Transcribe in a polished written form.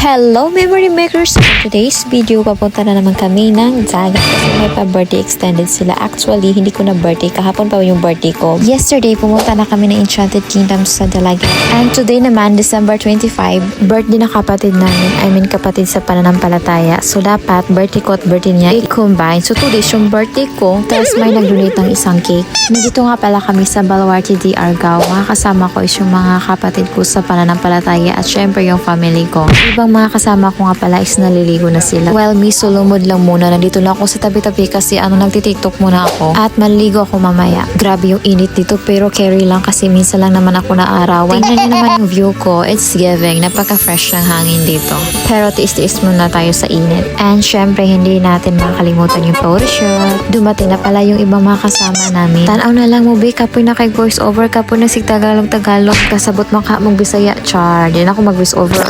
Hello memory makers! In today's video, papunta na naman kami ng dagat kasi may pa-birthday extended sila. Actually, hindi ko na birthday. Kahapon pa yung birthday ko. Yesterday, pumunta na kami ng Enchanted Kingdom sa Dalaga. And today naman, December 25, birthday na kapatid namin. I mean, kapatid sa pananampalataya. So, dapat birthday ko at birthday niya i-combine. So, today yung birthday ko. Tapos may nag-donate ng isang cake. Nandito nga pala kami sa Baluarte de Argao. Mga kasama ko is yung mga kapatid ko sa pananampalataya at syempre yung family ko. Ibang mga kasama ko nga pala is naliligo na sila. Well, miss, sulumod lang muna. Nandito lang ako sa tabi-tabi kasi nagtitiktok muna ako. At maliligo ako mamaya. Grabe yung init dito pero carry lang kasi minsan lang naman ako naarawan. Tingnan niyo naman yung view ko. It's giving. Napaka-fresh ng hangin dito. Pero tiis-tiis muna tayo sa init. And syempre, hindi natin makalimutan yung photoshoot. Dumating na pala yung ibang mga kasama namin. Tanaw na lang mo, be. Kapoy na kay voice over. Kapoy na si Tagalog. Kasabot maka mong Bisaya. Char. Di na ako mag voice over.